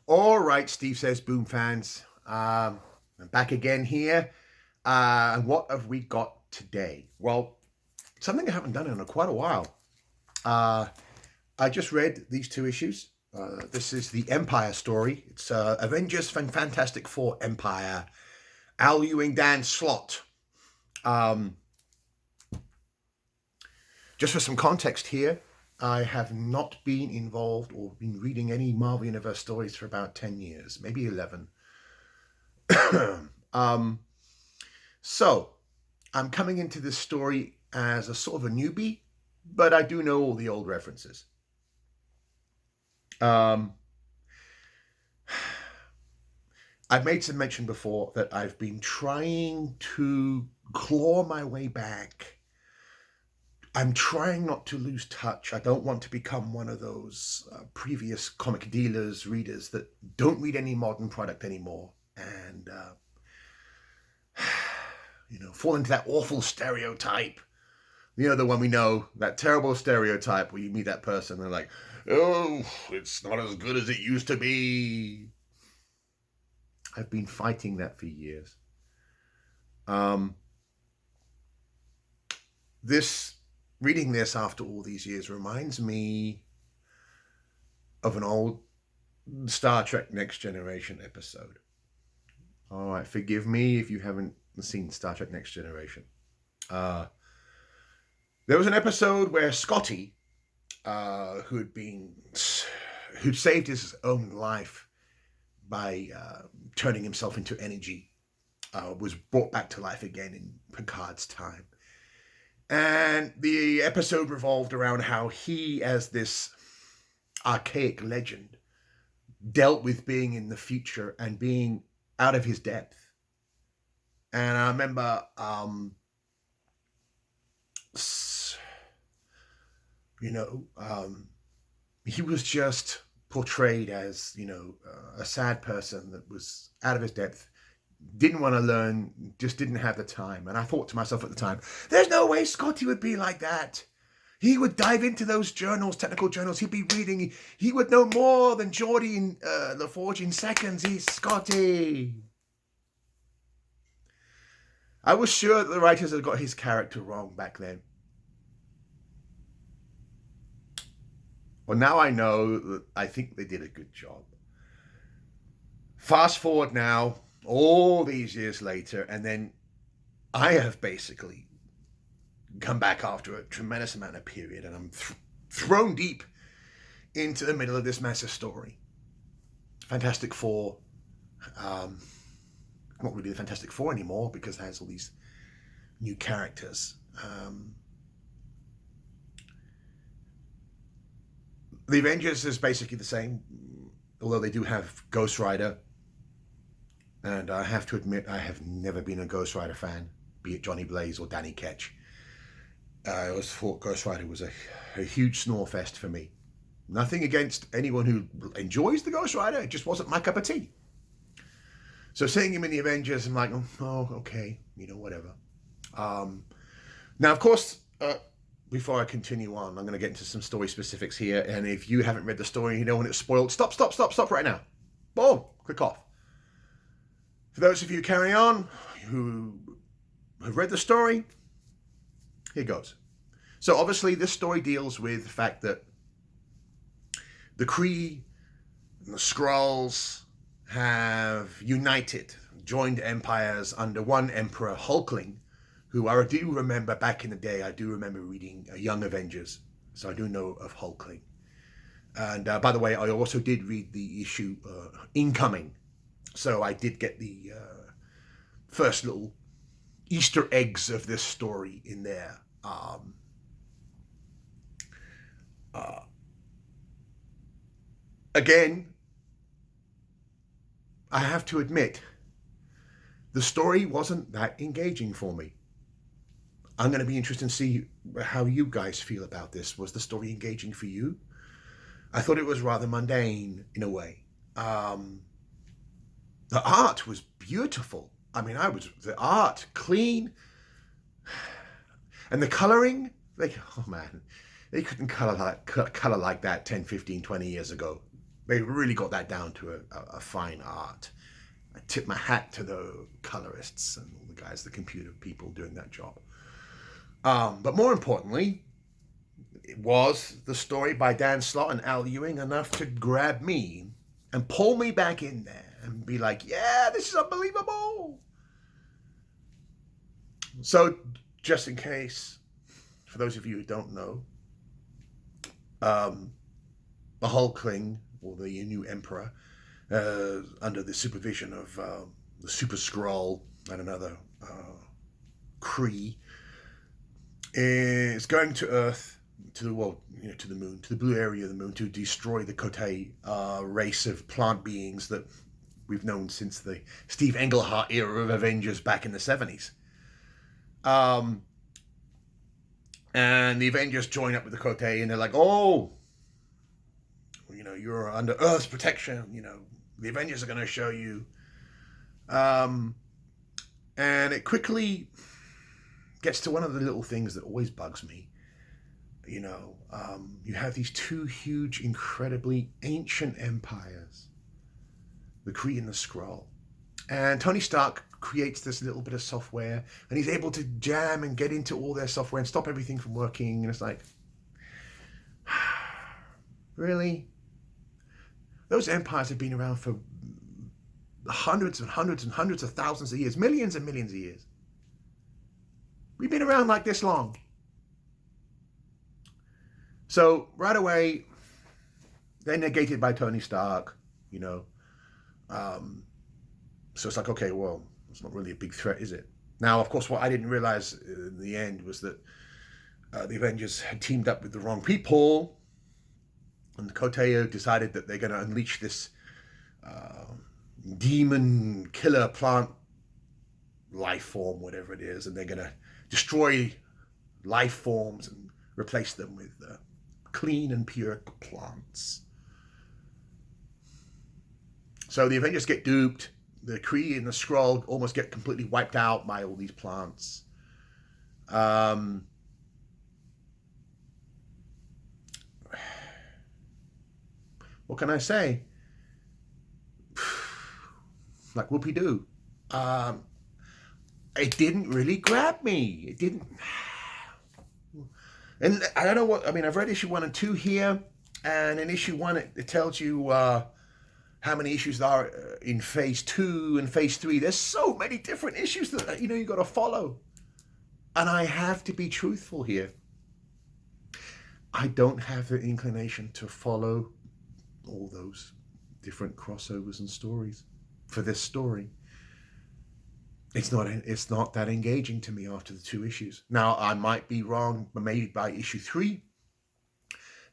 All right, Steve Says Boom fans. I'm back again here. And what have we got today? Well, something I haven't done in quite a while. Uh, I just read these two issues. This is the Empyre story. It's Avengers Fantastic Four Empyre. Al Ewing, Dan Slott. Um, just for some context here, I have not been involved or been reading any Marvel Universe stories for about 10 years, maybe 11. um, so I'm coming into this story as a sort of a newbie, but I do know all the old references. I've made some mention before that I've been trying to claw my way back. I'm trying not to lose touch. I don't want to become one of those previous comic dealers, readers that don't read any modern product anymore and, fall into that awful stereotype. You know, the one we know, that terrible stereotype where you meet that person and they're like, oh, it's not as good as it used to be. I've been fighting that for years. Reading this after all these years reminds me of an old Star Trek Next Generation episode. All right, forgive me if you haven't seen Star Trek Next Generation. There was an episode where Scotty, who'd saved his own life by turning himself into energy, was brought back to life again in Picard's time. And the episode revolved around how he, as this archaic legend, dealt with being in the future and being out of his depth. And I remember, he was just portrayed as, a sad person that was out of his depth, didn't want to learn, just didn't have the time. And I thought to myself at the time, there's no way Scotty would be like that. He would dive into those journals, technical journals. He'd be reading. He would know more than Geordie in LaForge in seconds. He's Scotty. I was sure that the writers had got his character wrong back then. Well, now I know that I think they did a good job. Fast forward now, all these years later, and then I have basically come back after a tremendous amount of period, and I'm thrown deep into the middle of this massive story. Fantastic Four, not really the Fantastic Four anymore because it has all these new characters. The Avengers is basically the same, although they do have Ghost Rider. And I have to admit, I have never been a Ghost Rider fan, be it Johnny Blaze or Danny Ketch. I always thought Ghost Rider was a huge snore fest for me. Nothing against anyone who enjoys the Ghost Rider, it just wasn't my cup of tea. So seeing him in the Avengers, I'm like, oh okay, whatever. Now, of course, before I continue on, I'm going to get into some story specifics here. And if you haven't read the story, when it's spoiled, stop right now. Boom, click off. For those of you carrying on who have read the story, here goes. So obviously this story deals with the fact that the Kree and the Skrulls have united, joined empires under one Emperor Hulkling, who I do remember back in the day. I do remember reading Young Avengers, so I do know of Hulkling. And by the way, I also did read the issue Incoming. So I did get the first little Easter eggs of this story in there. Again, I have to admit, the story wasn't that engaging for me. I'm going to be interested to see how you guys feel about this. Was the story engaging for you? I thought it was rather mundane in a way. The art was beautiful. The art, clean. And the coloring, they couldn't color like that 10, 15, 20 years ago. They really got that down to a fine art. I tip my hat to the colorists and all the guys, the computer people doing that job. But more importantly, was the story by Dan Slott and Al Ewing enough to grab me and pull me back in there and be like, yeah, this is unbelievable. So just in case, for those of you who don't know, the Hulkling, or the new Empyre, under the supervision of the Super Skrull and another Kree, is going to Earth, to the moon, to the blue area of the moon, to destroy the Kote race of plant beings that we've known since the Steve Englehart era of Avengers back in the 70s. And the Avengers join up with the Kote, and they're like, oh, you're under Earth's protection, the Avengers are going to show you. And it quickly gets to one of the little things that always bugs me. You have these two huge, incredibly ancient empires, the Kree and the Skrull. And Tony Stark creates this little bit of software, and he's able to jam and get into all their software and stop everything from working. And it's like, really? Those empires have been around for hundreds and hundreds and hundreds of thousands of years, millions and millions of years. We've been around like this long. So right away, they're negated by Tony Stark, So it's like, okay, well, it's not really a big threat, is it? Now, of course, what I didn't realize in the end was that the Avengers had teamed up with the wrong people, and the Koteo decided that they're going to unleash this demon killer plant life form, whatever it is, and they're going to destroy life forms and replace them with clean and pure plants. So the Avengers get duped. The Kree and the Skrull almost get completely wiped out by all these plants. What can I say? Like whoopee-doo. It didn't really grab me. It didn't. And I don't know what, I've read issue 1 and 2 here, and in issue 1 it tells you how many issues there are in phase 2 and phase 3. There's so many different issues that, you got to follow. And I have to be truthful here. I don't have the inclination to follow all those different crossovers and stories for this story. It's not that engaging to me after the 2 issues. Now, I might be wrong, but maybe by issue 3,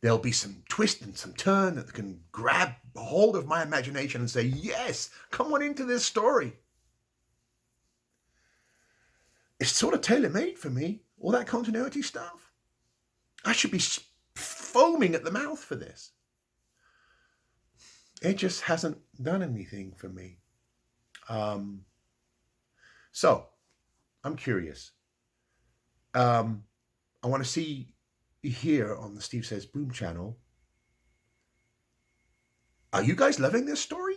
there'll be some twist and some turn that can grab hold of my imagination and say, yes, come on into this story. It's sort of tailor-made for me, all that continuity stuff. I should be foaming at the mouth for this. It just hasn't done anything for me. So, I'm curious. I want to see here on the Steve Says Boom channel. Are you guys loving this story?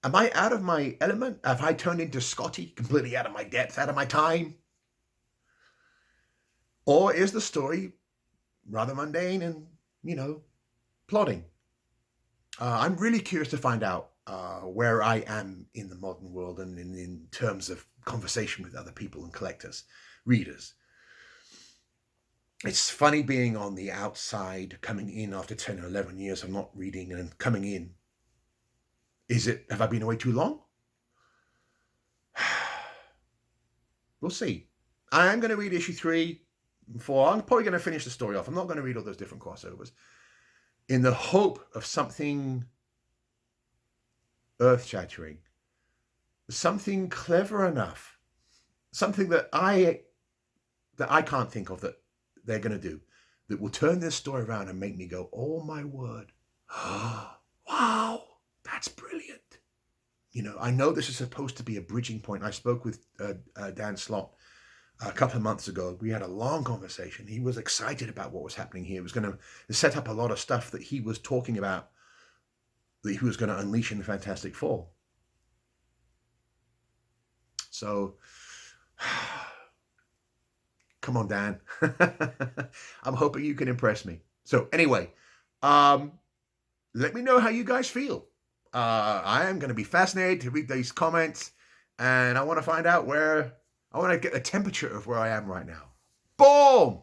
Am I out of my element? Have I turned into Scotty, completely out of my depth, out of my time? Or is the story rather mundane and, plodding? I'm really curious to find out where I am in the modern world and in terms of conversation with other people and collectors, readers. It's funny being on the outside, coming in after 10 or 11 years of not reading and coming in. Have I been away too long? We'll see. I am going to read issue 3, 4. I'm probably going to finish the story off. I'm not going to read all those different crossovers in the hope of something earth-shattering, something clever enough, something that I can't think of that they're going to do that will turn this story around and make me go, oh my word, wow, that's brilliant. I know this is supposed to be a bridging point. I spoke with Dan Slott a couple of months ago. We had a long conversation. He was excited about what was happening here. It was going to set up a lot of stuff that he was talking about that he was going to unleash in the Fantastic Four. So, come on, Dan. I'm hoping you can impress me. So anyway, let me know how you guys feel. I am going to be fascinated to read these comments, and I want to find out I want to get the temperature of where I am right now. Boom!